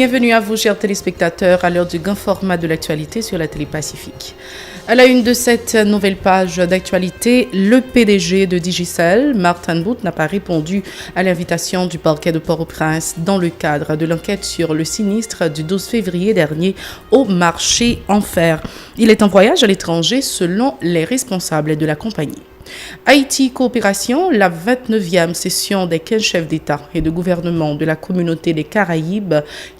Bienvenue à vous, chers téléspectateurs, à l'heure du grand format de l'actualité sur la Télé Pacifique. À la une de cette nouvelle page d'actualité, le PDG de Digicel, Martin Boot, n'a pas répondu à l'invitation du parquet de Port-au-Prince dans le cadre de l'enquête sur le sinistre du 12 février dernier au marché Enfer. Il est en voyage à l'étranger selon les responsables de la compagnie. Haïti Coopération, la 29e session des 15 chefs d'État et de gouvernement de la communauté des Caraïbes,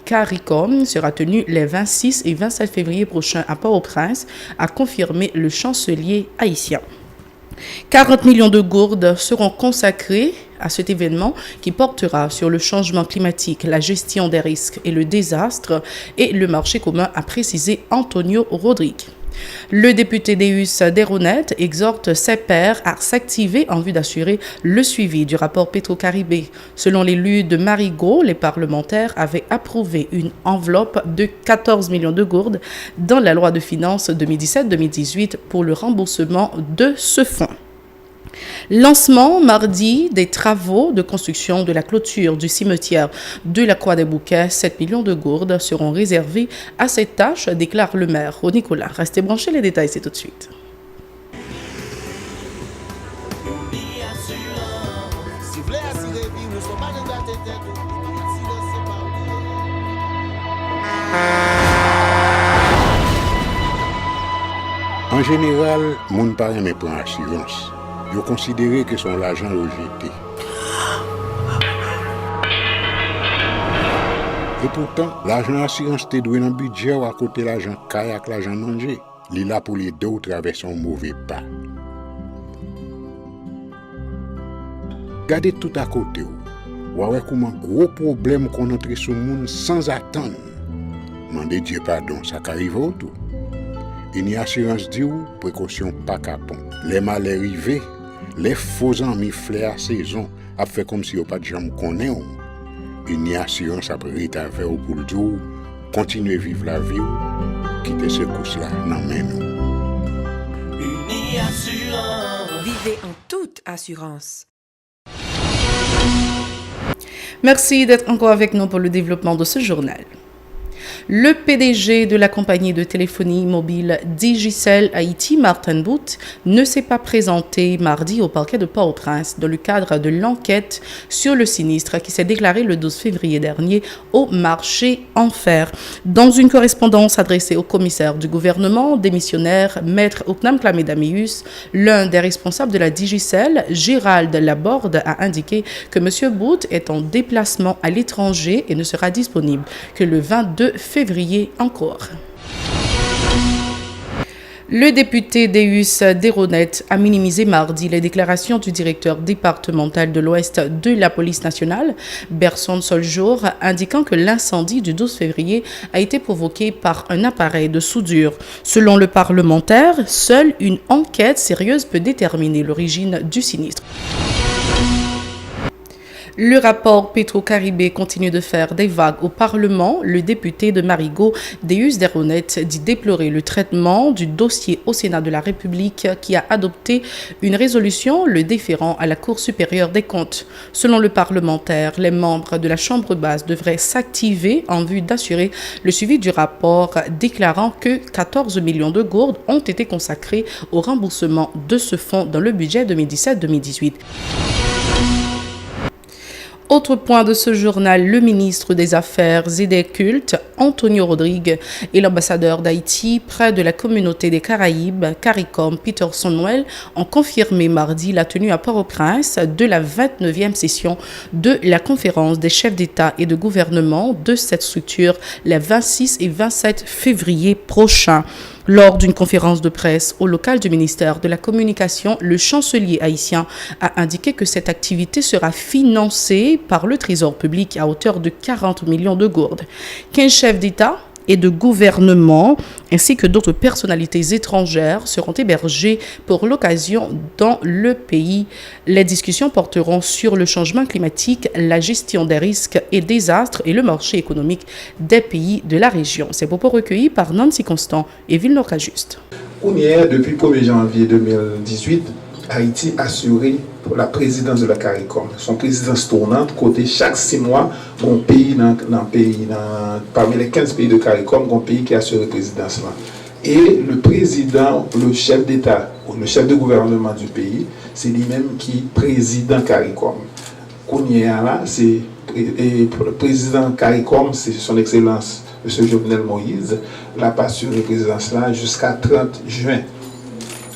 CARICOM, sera tenue les 26 et 27 février prochains à Port-au-Prince, a confirmé le chancelier haïtien. 40 millions de gourdes seront consacrés à cet événement qui portera sur le changement climatique, la gestion des risques et le désastre et le marché commun, a précisé Antonio Rodrigue. Le député Deus Deronet exhorte ses pairs à s'activer en vue d'assurer le suivi du rapport Petro-Caribé. Selon l'élu de Marigot, les parlementaires avaient approuvé une enveloppe de 14 millions de gourdes dans la loi de finances 2017-2018 pour le remboursement de ce fonds. Lancement mardi des travaux de construction de la clôture du cimetière de la Croix des Bouquets. 7 millions de gourdes seront réservées à cette tâche, déclare le maire au Nicolas. Restez branchés, les détails, c'est tout de suite. En général, mon parent me prend assurance. Je considère que son l'argent rejeté. Et pourtant, l'argent assurance te doué dans le budget ou à côté l'argent kayak, l'argent manger. Il est là pour les deux traverser un mauvais pas. Gardez tout à côté. Ou avec comment gros problème qu'on entre sur le monde sans attendre. Mandez Dieu pardon, ça arrive au tout. Une assurance dit ou précaution pas capon. Les malheurs arrivés, les faux amis flair saison a fait comme si on pas de jambe connaît. Une assurance après ta faire pour le jour, continuer vivre la vie, quitter ce course là dans main nous. Une assurance. Vivez en toute assurance. Merci d'être encore avec nous pour le développement de ce journal. Le PDG de la compagnie de téléphonie mobile Digicel Haïti, Martin Boot, ne s'est pas présenté mardi au parquet de Port-au-Prince dans le cadre de l'enquête sur le sinistre qui s'est déclaré le 12 février dernier au marché Enfer. Dans une correspondance adressée au commissaire du gouvernement démissionnaire, Maître Oknam Klamedamius, l'un des responsables de la Digicel, Gérald Laborde, a indiqué que M. Boot est en déplacement à l'étranger et ne sera disponible que le 22 février encore. Le député Deus Deronet a minimisé mardi les déclarations du directeur départemental de l'Ouest de la police nationale, Berson Soljour, indiquant que l'incendie du 12 février a été provoqué par un appareil de soudure. Selon le parlementaire, seule une enquête sérieuse peut déterminer l'origine du sinistre. Le rapport Petro-Caribé continue de faire des vagues au Parlement. Le député de Marigot, Deus Deronet, dit déplorer le traitement du dossier au Sénat de la République qui a adopté une résolution le déférant à la Cour supérieure des comptes. Selon le parlementaire, les membres de la Chambre basse devraient s'activer en vue d'assurer le suivi du rapport, déclarant que 14 millions de gourdes ont été consacrés au remboursement de ce fonds dans le budget 2017-2018. Autre point de ce journal, le ministre des Affaires et des Cultes, Antonio Rodrigue, et l'ambassadeur d'Haïti près de la communauté des Caraïbes, CARICOM, Peterson Noël, ont confirmé mardi la tenue à Port-au-Prince de la 29e session de la conférence des chefs d'État et de gouvernement de cette structure les 26 et 27 février prochains. Lors d'une conférence de presse au local du ministère de la Communication, le chancelier haïtien a indiqué que cette activité sera financée par le Trésor public à hauteur de 40 millions de gourdes. 15 chefs d'État et de gouvernement, ainsi que d'autres personnalités étrangères seront hébergées pour l'occasion dans le pays. Les discussions porteront sur le changement climatique, la gestion des risques et désastres et le marché économique des pays de la région. Ces propos recueillis par Nancy Constant et Villeneuve-Juste. Depuis le 1er janvier 2018, Haïti a assuré pour la présidence de la CARICOM. Son présidence tournante, côté chaque 6 mois, un pays, parmi les 15 pays de CARICOM, un pays qui a ce présidence-là. Et le président, le chef d'État, ou le chef de gouvernement du pays, c'est lui-même qui président CARICOM. Là, c'est le président CARICOM, c'est son excellence, M. Jovenel Moïse, l'a pas assuré la présidence là jusqu'à 30 juin.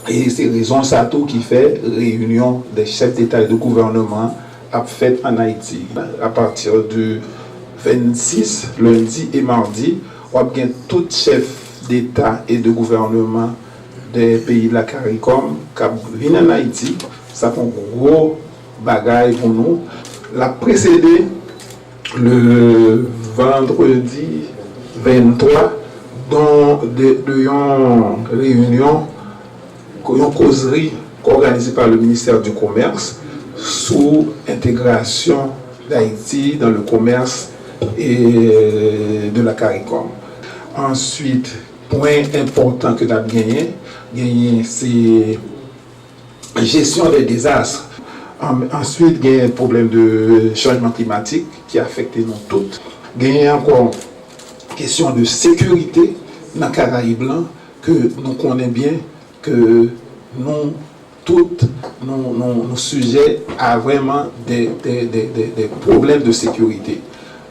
Et c'est raison ça tout qui fait réunion des chefs d'État et de gouvernement à fait en Haïti. À partir du 26, lundi et mardi, on a bien tout chef d'État et de gouvernement des pays de la CARICOM qui viennent en Haïti. Ça fait un gros bagage pour nous. La précédé le vendredi 23 dans de réunion, une causerie organisée par le ministère du Commerce sous intégration d'Haïti dans le commerce et de la CARICOM. Ensuite, point important que nous avons gagné, c'est la gestion des désastres. Ensuite, il y a un problème de changement climatique qui a affecté nous toutes. Il y a encore une question de sécurité dans les Caraïbes blancs que nous connaissons bien, que nous, toutes, nos sujets à vraiment des problèmes de sécurité.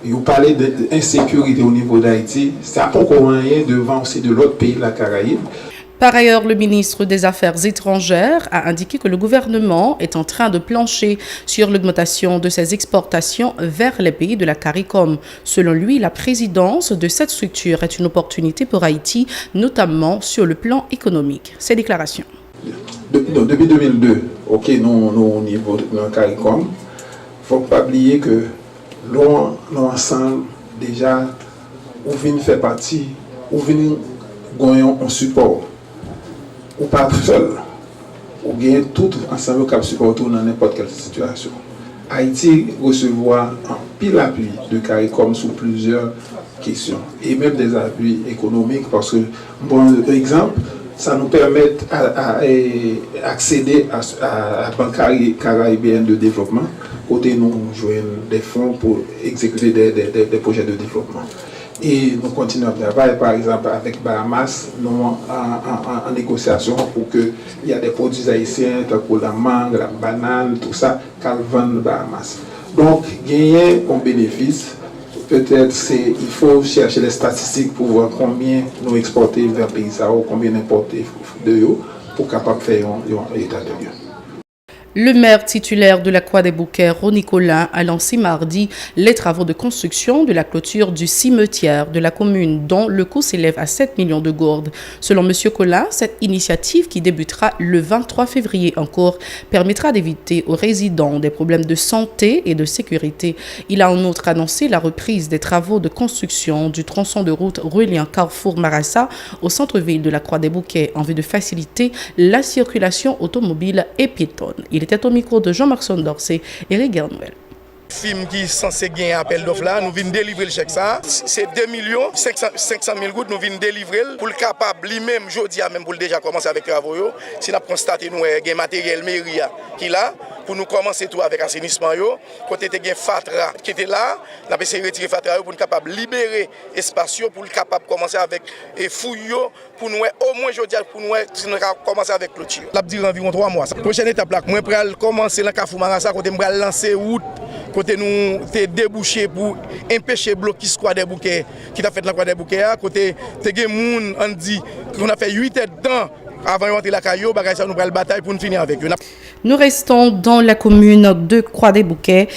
Vous parlez d'insécurité au niveau d'Haïti, ça n'a pas encore rien devant aussi de l'autre pays de la Caraïbe. Par ailleurs, le ministre des Affaires étrangères a indiqué que le gouvernement est en train de plancher sur l'augmentation de ses exportations vers les pays de la CARICOM. Selon lui, la présidence de cette structure est une opportunité pour Haïti, notamment sur le plan économique. Ces déclarations. Depuis 2002, nous au niveau de la CARICOM, il ne faut pas oublier que nous ensemble, déjà, on vient faire partie, on vient gagner un support. Ou pas seul, ou bien tout ensemble qui supporte dans n'importe quelle situation. Haïti recevoir un pile appui de CARICOM sur plusieurs questions, et même des appuis économiques, parce que, bon exemple, ça nous permet d'accéder à la Banque caribéenne de développement, côté nous joignons des fonds pour exécuter des projets de développement. Et nous continuons à travailler, par exemple, avec Bahamas, nous en négociation pour qu'il y ait des produits haïtiens, comme la mangue, la banane, tout ça, qu'elle vendent Bahamas. Donc, gagner un bénéfice, peut-être il faut chercher les statistiques pour voir combien nous exporter vers les pays, combien importer de eux, pour capable faire un état de lieu. Le maire titulaire de la Croix des Bouquets, Ronnie Collin, a lancé mardi les travaux de construction de la clôture du cimetière de la commune, dont le coût s'élève à 7 millions de gourdes. Selon M. Collin, cette initiative, qui débutera le 23 février en cours, permettra d'éviter aux résidents des problèmes de santé et de sécurité. Il a en outre annoncé la reprise des travaux de construction du tronçon de route reliant Carrefour-Marassa au centre-ville de la Croix des Bouquets en vue de faciliter la circulation automobile et piétonne. Il était au micro de Jean-Marc Sondorcé et Eric Gernouel. Film qui est censé gagner appel d'offre là, nous venons délivrer le chèque ça. C'est 2 500 000 gouttes, nous venons délivrer pour le capable lui-même, je dis même pour déjà commencer avec les travaux. Si nous avons constaté nous avons matériel mairie qui là, pour nous commencer tout avec assainissement. Côté de Fatra qui était là, nous avons essayé de retirer Fatra pour nous capable libérer espace pour le capable commencer avec fouilles pour nous au moins je dis pour nous commencer avec clôture. L'a dire environ 3 mois. Prochaine étape là, moi pour commencer dans Carrefour Marassa côté me lancer route côté nous t'es débouché pour empêcher bloquer squad des bouquets qui t'a fait la Croix des Bouquets côté te gen moun on dit qu'on a fait 8 heures dedans avant de rentrer la caillou bagay ça nous prend la bataille pour nous finir avec eux. Nous restons dans la commune de Croix des Bouquets,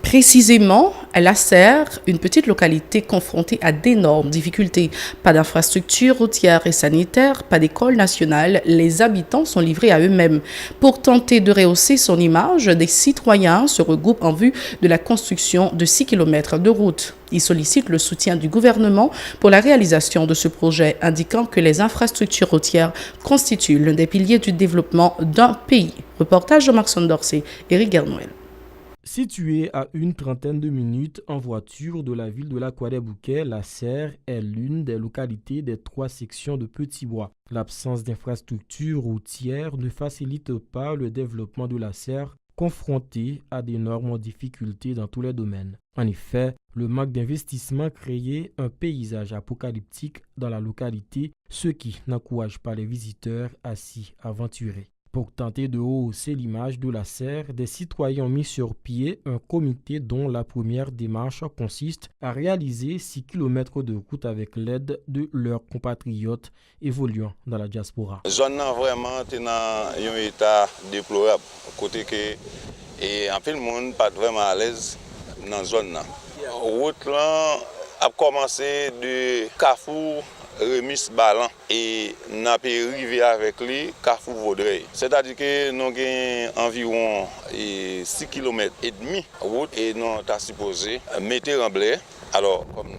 précisément à La Serre, une petite localité confrontée à d'énormes difficultés. Pas d'infrastructures routières et sanitaires, pas d'école nationale, les habitants sont livrés à eux-mêmes. Pour tenter de rehausser son image, des citoyens se regroupent en vue de la construction de 6 km de route. Ils sollicitent le soutien du gouvernement pour la réalisation de ce projet, indiquant que les infrastructures routières constituent l'un des piliers du développement d'un pays. Reportage de Jean-Marc Sondorcé, Eric Gernouel. Située à une trentaine de minutes en voiture de la ville de la Croix des Bouquets, La Serre est l'une des localités des 3 sections de Petit-Bois. L'absence d'infrastructures routières ne facilite pas le développement de La Serre, confrontée à d'énormes difficultés dans tous les domaines. En effet, le manque d'investissement créait un paysage apocalyptique dans la localité, ce qui n'encourage pas les visiteurs à s'y aventurer. Pour tenter de hausser l'image de la serre, des citoyens ont mis sur pied un comité dont la première démarche consiste à réaliser 6 km de route avec l'aide de leurs compatriotes évoluant dans la diaspora. La zone est vraiment dans un état déplorable, côté que en fait, le monde n'est pas vraiment à l'aise dans la zone. La route là, a commencé de Carrefour Remis Balan et nous avons arrivé avec lui Carrefour Vaudreuil. C'est-à-dire que nous avons environ 6 km et demi de route et nous avons supposé mettre en blé. Alors, comme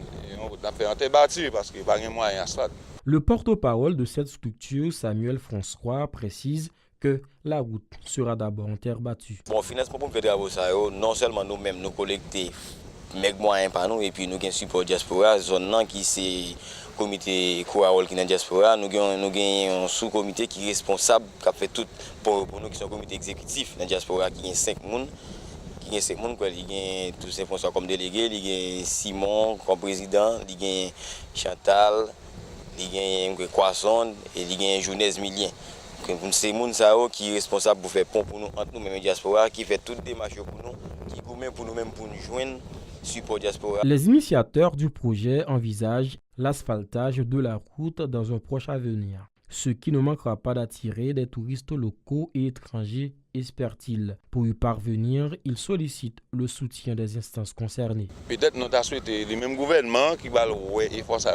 on a fait un battu parce qu'il n'y a pas de moyen d'asphalte. Le porte-parole de cette structure, Samuel François, précise que la route sera d'abord en terre battue. Bon, financement pour faire des travaux, non seulement nous-mêmes nous collecter mes moyens par nous et puis nous avons support diaspora, zone qui c'est comité Kouarol qui est dans diaspora, nous avons un sous-comité qui est responsable, qui a fait tout pour nous qui sont comité exécutif dans diaspora qui est 5 personnes. Il y a 5 personnes, il y a tous ces sponsors comme délégués, il y a Simon comme président, il y a Chantal, il y a Croissant et il y a Jounès Milien. C'est les gens qui sont responsables pour faire pont pour nous, entre nous-mêmes diaspora, qui fait toutes les démarches pour nous, qui gouvernent pour nous-mêmes pour nous joindre. Les initiateurs du projet envisagent l'asphaltage de la route dans un proche avenir, ce qui ne manquera pas d'attirer des touristes locaux et étrangers, espère-t-il. Pour y parvenir, il sollicite le soutien des instances concernées. Peut-être nous avons souhaité le même gouvernement qui va le faire ça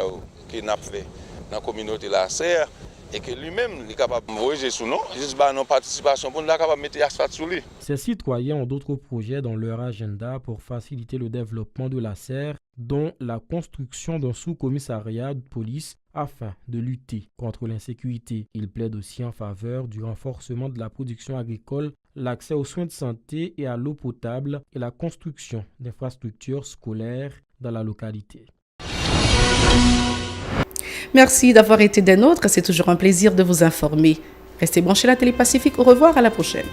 que nous avons fait dans la communauté la serre et que lui-même est capable de voyager sous nous, juste nos participation pour nous capable de mettre l'asphalte sur lui. Ces citoyens ont d'autres projets dans leur agenda pour faciliter le développement de la serre, dont la construction d'un sous-commissariat de police afin de lutter contre l'insécurité. Ils plaident aussi en faveur du renforcement de la production agricole, l'accès aux soins de santé et à l'eau potable et la construction d'infrastructures scolaires dans la localité. Merci d'avoir été des nôtres. C'est toujours un plaisir de vous informer. Restez branchés à la Télé Pacifique. Au revoir, à la prochaine.